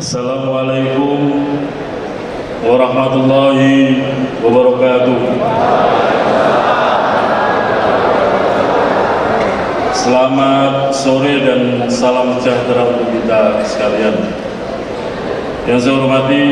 Assalamualaikum warahmatullahi wabarakatuh. Selamat sore dan salam sejahtera untuk kita sekalian. Yang saya hormati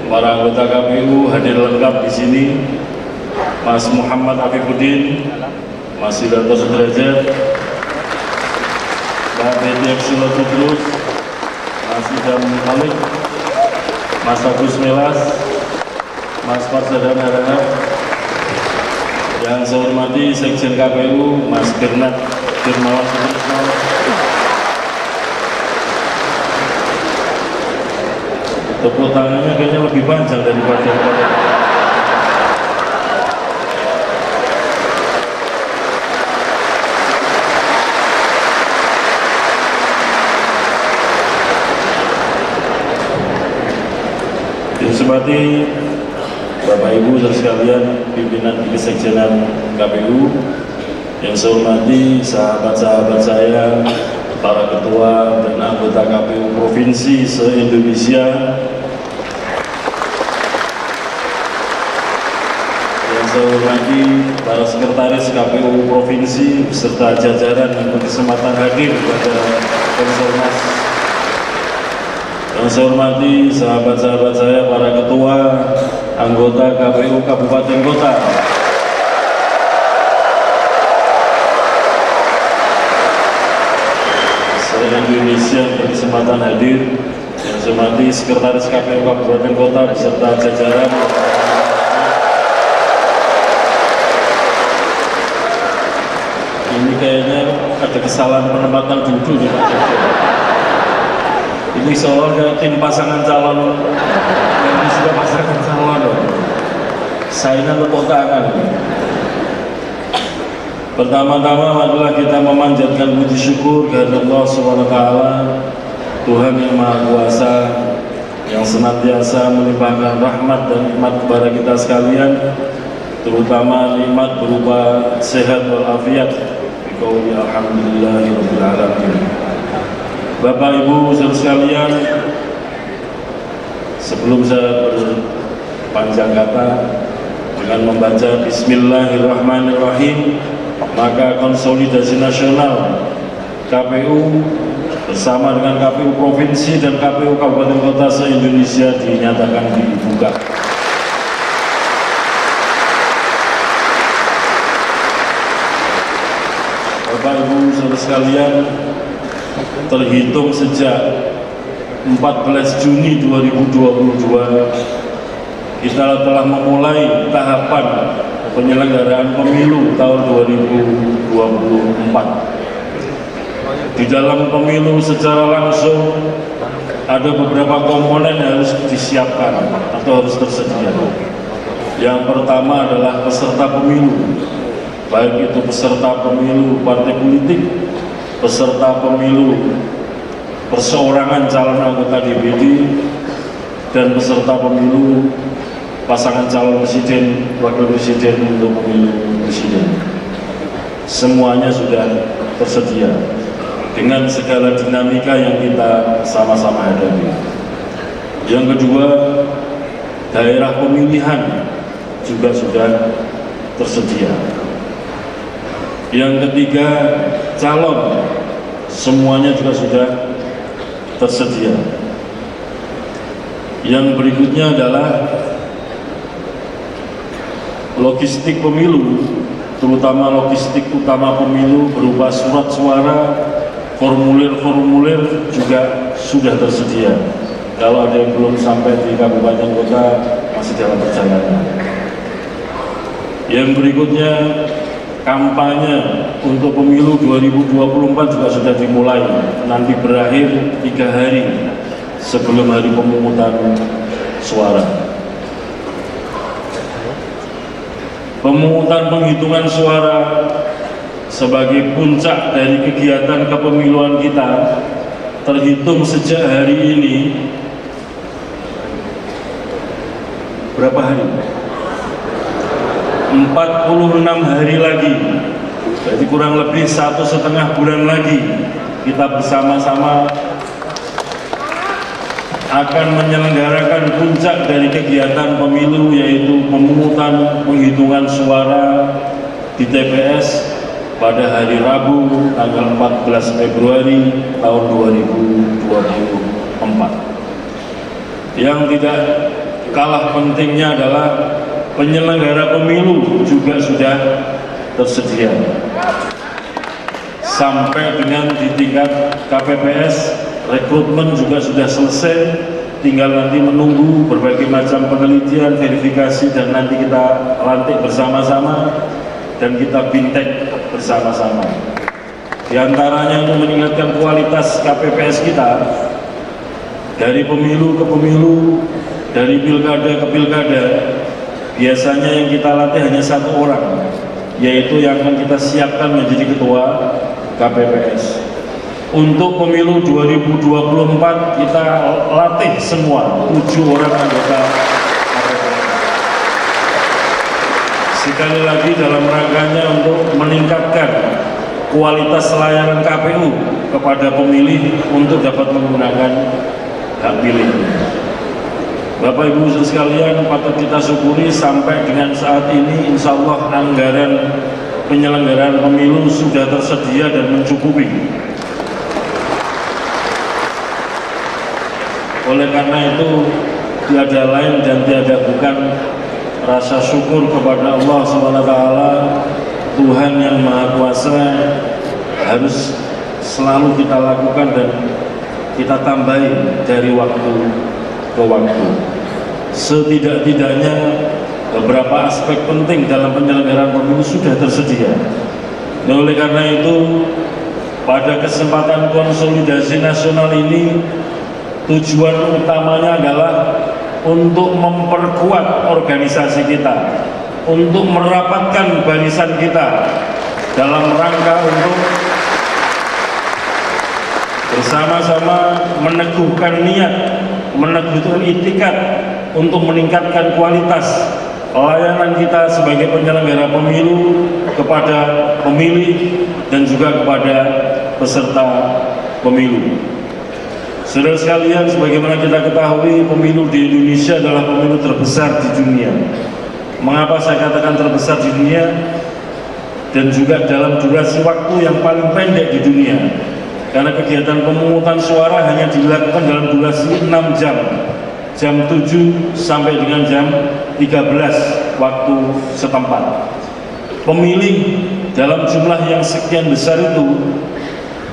para anggota KPU hadir lengkap di sini, Mas Muhammad Afifuddin, Mas Sidarto Sudrajat, Mbak Betty Eksilo Tudrus, Mas Idam Malik, Mas Agus Melas, Mas Farsadan Harahap. Yang saya hormati Sekjen KPU, Mas Bernard Firmawan Sutrisno. Tepuk tangannya kayaknya lebih panjang daripada Hormati Bapak Ibu dan sekalian pimpinan di Kesekjenan KPU, yang saya hormati sahabat-sahabat saya, para ketua dan anggota KPU provinsi se-Indonesia, yang saya hormati para sekretaris KPU provinsi beserta jajaran yang berkesempatan hadir pada Konselnas. Yang saya hormati sahabat-sahabat saya, para ketua, anggota KPU Kabupaten Kota, se-Indonesia yang berkesempatan hadir. Yang saya hormati sekretaris KPU Kabupaten Kota beserta jajaran. Ini kayaknya ada kesalahan penempatan duduk di Pak. Ini soalnya tim pasangan calon, ini sudah pasangan calon loh. Saingan tepuk tangan. Pertama-tama adalah kita memanjatkan puji syukur kepada Allah SWT, Tuhan yang Maha Kuasa, yang senantiasa melimpahkan rahmat dan nikmat kepada kita sekalian, terutama nikmat berupa sehat walafiat. Biqauli alhamdulillahirabbil alamin. Bapak Ibu saudara sekalian, sebelum saya berpanjang kata dengan membaca Bismillahirrahmanirrahim, maka konsolidasi nasional KPU bersama dengan KPU provinsi dan KPU Kabupaten Kota se-Indonesia dinyatakan dibuka. Bapak Ibu saudara sekalian, terhitung sejak 14 Juni 2022 kita telah memulai tahapan penyelenggaraan pemilu tahun 2024. Di dalam pemilu secara langsung ada beberapa komponen yang harus disiapkan atau harus tersedia. Yang pertama adalah peserta pemilu, baik itu peserta pemilu partai politik, peserta pemilu perseorangan calon anggota DPD, dan peserta pemilu pasangan calon presiden, wakil presiden untuk pemilu presiden. Semuanya sudah tersedia dengan segala dinamika yang kita sama-sama hadapi. Yang kedua, daerah pemilihan juga sudah tersedia. Yang ketiga, calon semuanya juga sudah tersedia. Yang berikutnya adalah logistik pemilu, terutama logistik utama pemilu berupa surat suara, formulir-formulir juga sudah tersedia. Kalau ada yang belum sampai di kabupaten kota, masih dalam perjalanan. Yang berikutnya, kampanye untuk pemilu 2024 juga sudah dimulai, nanti berakhir 3 hari sebelum hari pemungutan suara. Pemungutan penghitungan suara sebagai puncak dari kegiatan kepemiluan kita terhitung sejak hari ini berapa hari? 46 hari lagi, jadi kurang lebih 1,5 bulan lagi kita bersama-sama akan menyelenggarakan puncak dari kegiatan pemilu, yaitu pemungutan penghitungan suara di TPS pada hari Rabu tanggal 14 Februari tahun 2024. Yang tidak kalah pentingnya adalah penyelenggara pemilu juga sudah tersedia sampai dengan di tingkat KPPS. Rekrutmen juga sudah selesai, tinggal nanti menunggu berbagai macam penelitian, verifikasi, dan nanti kita lantik bersama-sama dan kita bintek bersama-sama. Di antaranya untuk meningkatkan kualitas KPPS kita, dari pemilu ke pemilu, dari pilkada ke pilkada, biasanya yang kita latih hanya satu orang, yaitu yang akan kita siapkan menjadi ketua KPPS. Untuk pemilu 2024 kita latih semua 7 orang anggota KPPS. Sekali lagi dalam rangkanya untuk meningkatkan kualitas layanan KPU kepada pemilih untuk dapat menggunakan hak pilih. Bapak Ibu sekalian, patut kita syukuri sampai dengan saat ini insya Allah anggaran penyelenggaraan pemilu sudah tersedia dan mencukupi. Oleh karena itu, tiada lain dan tiada bukan rasa syukur kepada Allah SWT, Tuhan yang Maha Kuasa, harus selalu kita lakukan dan kita tambahi dari waktu ke waktu. Setidak-tidaknya beberapa aspek penting dalam penyelenggaraan pemilu sudah tersedia. Dan oleh karena itu, pada kesempatan konsolidasi nasional ini, tujuan utamanya adalah untuk memperkuat organisasi kita, untuk merapatkan barisan kita dalam rangka untuk bersama-sama meneguhkan niat, meneguhkan itikad untuk meningkatkan kualitas layanan kita sebagai penyelenggara pemilu kepada pemilih dan juga kepada peserta pemilu. Saudara sekalian, sebagaimana kita ketahui, pemilu di Indonesia adalah pemilu terbesar di dunia. Mengapa saya katakan terbesar di dunia? Dan juga dalam durasi waktu yang paling pendek di dunia. Karena kegiatan pemungutan suara hanya dilakukan dalam durasi 6 jam. Jam 7 sampai dengan jam 13 waktu setempat. Pemilih dalam jumlah yang sekian besar itu,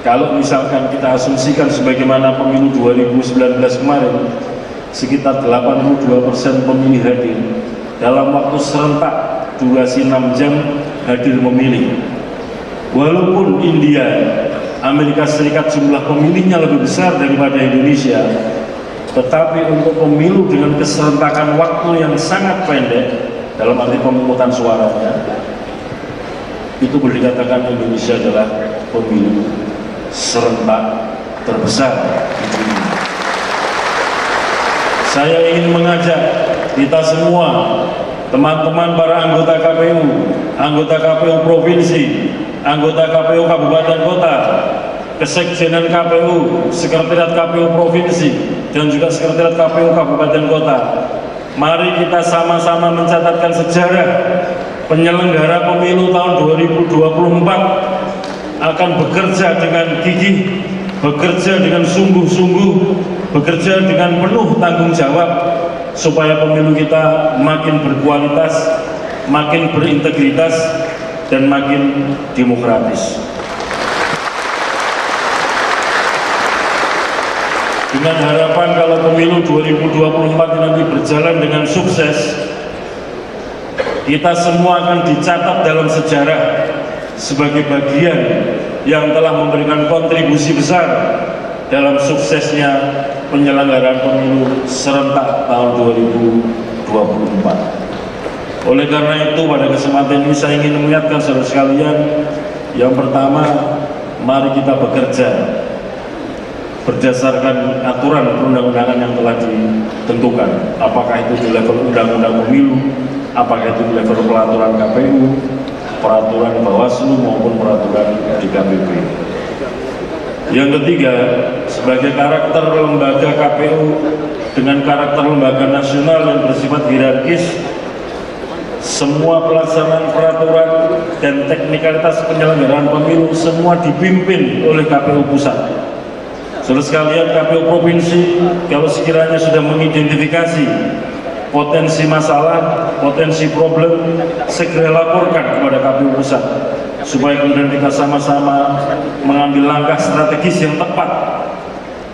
kalau misalkan kita asumsikan sebagaimana pemilu 2019 kemarin, sekitar 82% pemilih hadir dalam waktu serentak durasi 6 jam hadir memilih. Walaupun India, Amerika Serikat jumlah pemilihnya lebih besar daripada Indonesia, tetapi untuk pemilu dengan keserentakan waktu yang sangat pendek dalam arti pemungutan suaranya, itu boleh dikatakan Indonesia adalah pemilu serentak terbesar di dunia. Saya ingin mengajak kita semua, teman-teman para anggota KPU provinsi, anggota KPU kabupaten kota, kesekjenan KPU, sekretariat KPU provinsi, dan juga sekretariat KPU kabupaten kota. Mari kita sama-sama mencatatkan sejarah penyelenggara pemilu tahun 2024 akan bekerja dengan gigih, bekerja dengan sungguh-sungguh, bekerja dengan penuh tanggung jawab supaya pemilu kita makin berkualitas, makin berintegritas, dan makin demokratis. Dengan harapan kalau pemilu 2024 nanti berjalan dengan sukses, kita semua akan dicatat dalam sejarah sebagai bagian yang telah memberikan kontribusi besar dalam suksesnya penyelenggaraan pemilu serentak tahun 2024. Oleh karena itu, pada kesempatan ini saya ingin mengingatkan saudara sekalian, yang pertama, mari kita bekerja berdasarkan aturan perundang-undangan yang telah ditentukan, apakah itu di level undang-undang pemilu, apakah itu di level peraturan KPU, peraturan Bawaslu maupun peraturan DKPP. Yang ketiga, sebagai karakter lembaga KPU dengan karakter lembaga nasional yang bersifat hierarkis, semua pelaksanaan peraturan dan teknikalitas penyelenggaraan pemilu semua dipimpin oleh KPU pusat. Saudara sekalian, KPU provinsi kalau sekiranya sudah mengidentifikasi potensi masalah, potensi problem, segera laporkan kepada KPU pusat supaya kemudian kita sama-sama mengambil langkah strategis yang tepat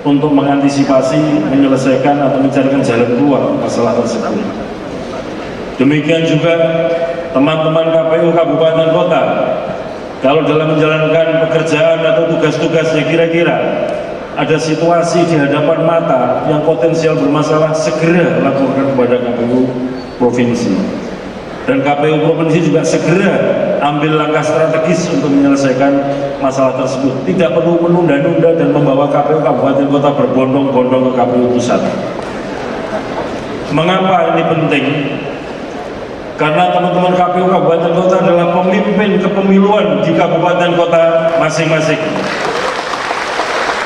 untuk mengantisipasi, menyelesaikan atau mencarikan jalan keluar masalah tersebut. Demikian juga teman-teman KPU kabupaten kota, kalau dalam menjalankan pekerjaan atau tugas-tugasnya kira-kira ada situasi di hadapan mata yang potensial bermasalah, segera laporkan kepada KPU provinsi. Dan KPU provinsi juga segera ambil langkah strategis untuk menyelesaikan masalah tersebut. Tidak perlu menunda-nunda dan membawa KPU kabupaten kota berbondong-bondong ke KPU pusat. Mengapa ini penting? Karena teman-teman KPU kabupaten kota adalah pemimpin kepemiluan di kabupaten kota masing-masing.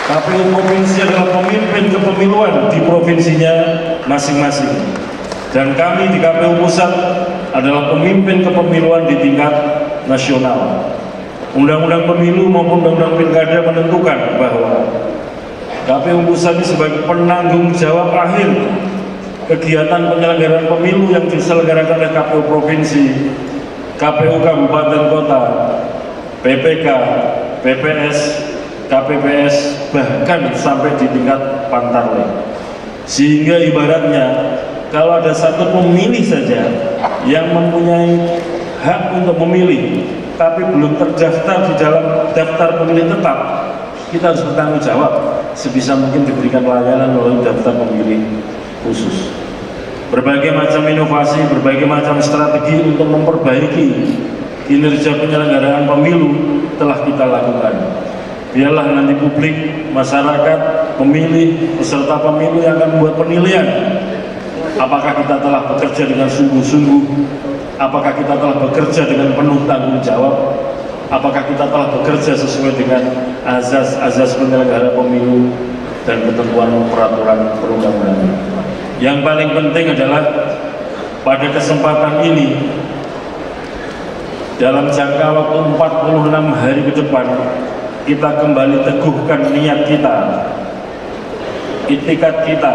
KPU provinsi adalah pemimpin kepemiluan di provinsinya masing-masing. Dan kami di KPU pusat adalah pemimpin kepemiluan di tingkat nasional. Undang-undang pemilu maupun undang-undang pilkada menentukan bahwa KPU pusat ini sebagai penanggung jawab akhir kegiatan penyelenggaraan pemilu yang diselenggarakan oleh KPU provinsi, KPU kabupaten kota, PPK, PPS, KPPS, bahkan sampai di tingkat pantarleh. Sehingga ibaratnya kalau ada satu pemilih saja yang mempunyai hak untuk memilih tapi belum terdaftar di dalam daftar pemilih tetap, kita harus bertanggung jawab sebisa mungkin diberikan layanan melalui daftar pemilih khusus. Berbagai macam inovasi, berbagai macam strategi untuk memperbaiki kinerja penyelenggaraan pemilu telah kita lakukan. Biarlah nanti publik, masyarakat, pemilih, peserta pemilu yang akan membuat penilaian apakah kita telah bekerja dengan sungguh-sungguh, apakah kita telah bekerja dengan penuh tanggung jawab, apakah kita telah bekerja sesuai dengan azas-azas penyelenggara pemilu dan ketentuan peraturan perundang-undangan. Yang paling penting adalah pada kesempatan ini, dalam jangka waktu 46 hari ke depan, kita kembali teguhkan niat kita, itikad kita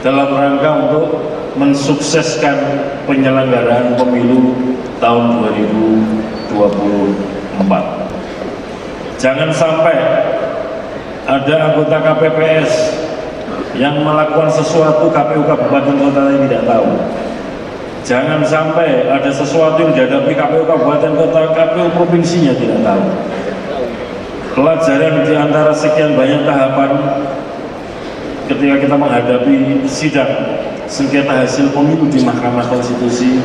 dalam rangka untuk mensukseskan penyelenggaraan pemilu tahun 2024. Jangan sampai ada anggota KPPS yang melakukan sesuatu KPU kabupaten kota yang tidak tahu. Jangan sampai ada sesuatu yang dihadapi KPU kabupaten kota, KPU provinsinya tidak tahu. Pelajaran di antara sekian banyak tahapan ketika kita menghadapi sidang sengketa hasil pemilu di Mahkamah Konstitusi,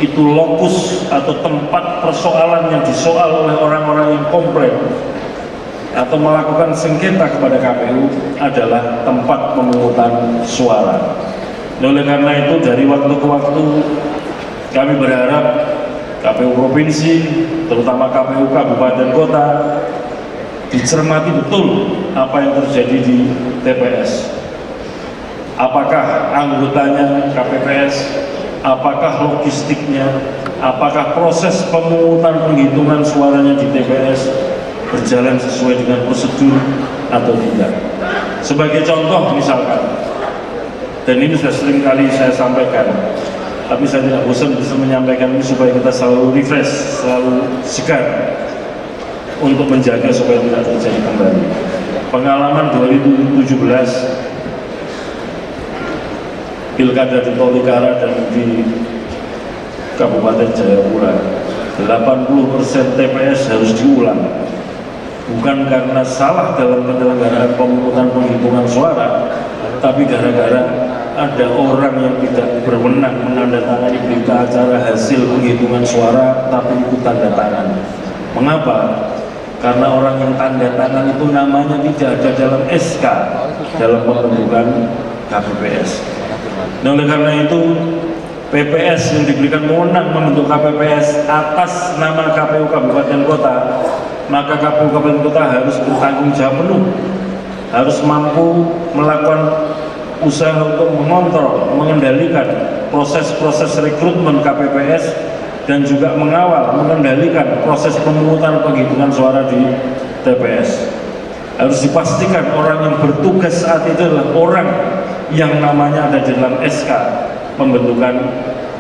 itu lokus atau tempat persoalan yang disoal oleh orang-orang yang komplain atau melakukan sengketa kepada KPU adalah tempat pemungutan suara. Oleh karena itu, dari waktu ke waktu kami berharap KPU provinsi, terutama KPU kabupaten kota, dicermati betul apa yang terjadi di TPS. Apakah anggotanya KPPS, apakah logistiknya, apakah proses pemungutan penghitungan suaranya di TPS berjalan sesuai dengan prosedur atau tidak. Sebagai contoh misalkan, dan ini sudah sering kali saya sampaikan, tapi saya tidak bosan bisa menyampaikan ini supaya kita selalu refresh, selalu segar untuk menjaga supaya tidak terjadi kembali. Pengalaman 2017 Pilkada di Tolikara dan di Kabupaten Jayapura, 80% TPS harus diulang, bukan karena salah dalam penyelenggaraan pemungutan penghitungan suara, tapi gara-gara ada orang yang tidak berwenang menandatangani berita acara hasil penghitungan suara tapi ikut tanda tangan. Mengapa? Karena orang yang tanda tangan itu namanya tidak ada dalam SK dalam pembentukan KPPS. Nah, oleh karena itu PPS yang diberikan wewenang membentuk KPPS atas nama KPU kabupaten kota maka KPU kabupaten kota harus bertanggung jawab penuh, harus mampu melakukan usaha untuk mengontrol, mengendalikan proses-proses rekrutmen KPPS dan juga mengawal, mengendalikan proses pemungutan penghitungan suara di TPS. Harus dipastikan orang yang bertugas saat itu adalah orang yang namanya ada di dalam SK pembentukan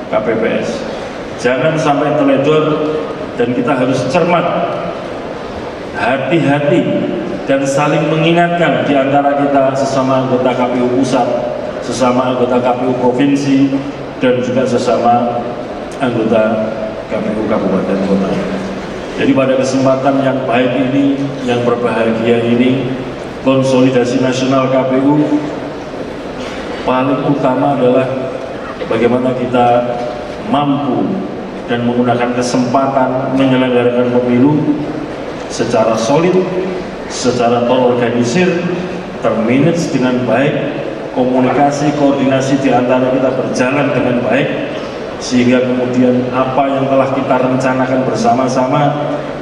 KPPS. Jangan sampai teledor, dan kita harus cermat, hati-hati, dan saling mengingatkan di antara kita sesama anggota KPU pusat, sesama anggota KPU provinsi, dan juga sesama anggota KPU kabupaten kota. Jadi pada kesempatan yang baik ini, yang berbahagia ini, konsolidasi nasional KPU paling utama adalah bagaimana kita mampu dan menggunakan kesempatan menyelenggarakan pemilu secara solid, secara terorganisir, termanage dengan baik, komunikasi, koordinasi di antara kita berjalan dengan baik, sehingga kemudian apa yang telah kita rencanakan bersama-sama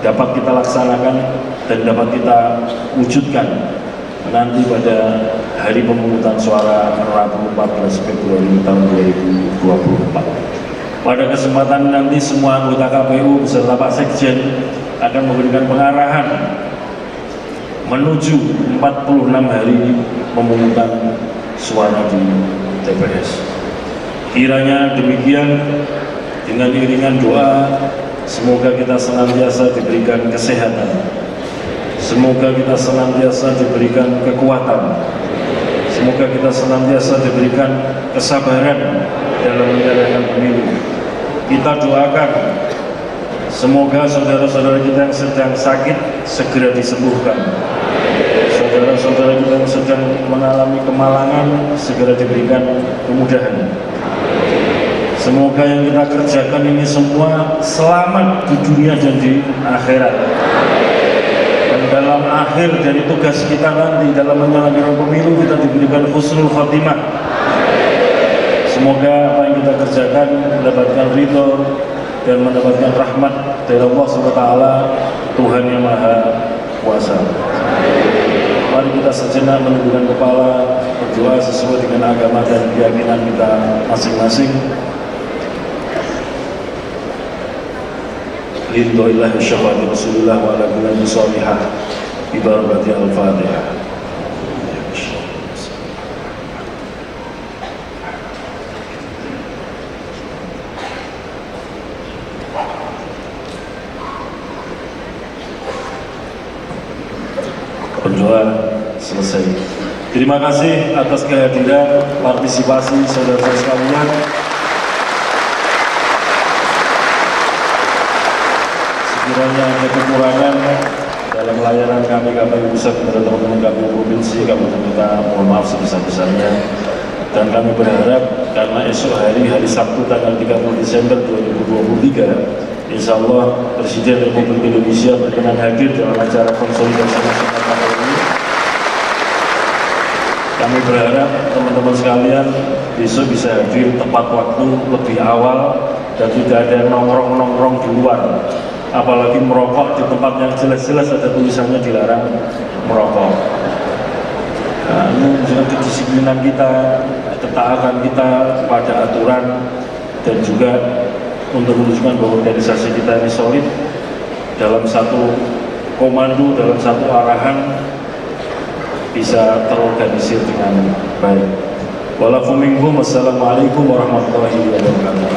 dapat kita laksanakan dan dapat kita wujudkan nanti pada hari pemungutan suara Rabu 14 Februari tahun 2024. Pada kesempatan nanti semua anggota KPU beserta Pak Sekjen akan memberikan pengarahan menuju 46 hari pemungutan suara di TPS. Kiranya demikian, dengan iringan doa, semoga kita senantiasa diberikan kesehatan, semoga kita senantiasa diberikan kekuatan, semoga kita senantiasa diberikan kesabaran dalam menjalankan pemilu. Kita doakan semoga saudara-saudara kita yang sedang sakit segera disembuhkan, saudara-saudara kita yang sedang mengalami kemalangan segera diberikan kemudahan. Semoga yang kita kerjakan ini semua selamat di dunia dan di akhirat. Dan dalam akhir dari tugas kita nanti dalam menyelenggarakan pemilu, kita diberikan husnul khotimah. Semoga apa yang kita kerjakan mendapatkan ridho dan mendapatkan rahmat dari Allah SWT, Tuhan yang Maha Kuasa. Mari kita sejenak menundukkan kepala, berdoa sesuai dengan agama dan keyakinan kita masing-masing. Ridhoillah syafa'ati Rasulullah wa ala kulli sholihah bi barakati al-Fatihah. Berdoa selesai. Terima kasih atas kehadiran, partisipasi saudara-saudara sekalian. Sekiranya ada kekurangan dalam layanan kami KPU Pusat kepada teman-teman KPU Provinsi, Kabupaten Kota, mohon maaf sebesar-besarnya. Dan kami berharap karena esok hari Sabtu tanggal 30 Desember 2023, insya Allah Presiden Republik Indonesia berkenan hadir dalam acara konsolidasi nasional KPU. Kami berharap teman-teman sekalian besok bisa hadir tepat waktu, lebih awal, dan tidak ada nongkrong-nongkrong di luar. Apalagi merokok di tempat yang jelas-jelas ada tulisannya dilarang merokok. Nah, ini menunjukkan kedisiplinan kita, ketaatan kita pada aturan, dan juga untuk menunjukkan bahwa organisasi kita ini solid dalam satu komando, dalam satu arahan, bisa terorganisir dengan baik. Walakum minkum, wassalamualaikum warahmatullahi wabarakatuh.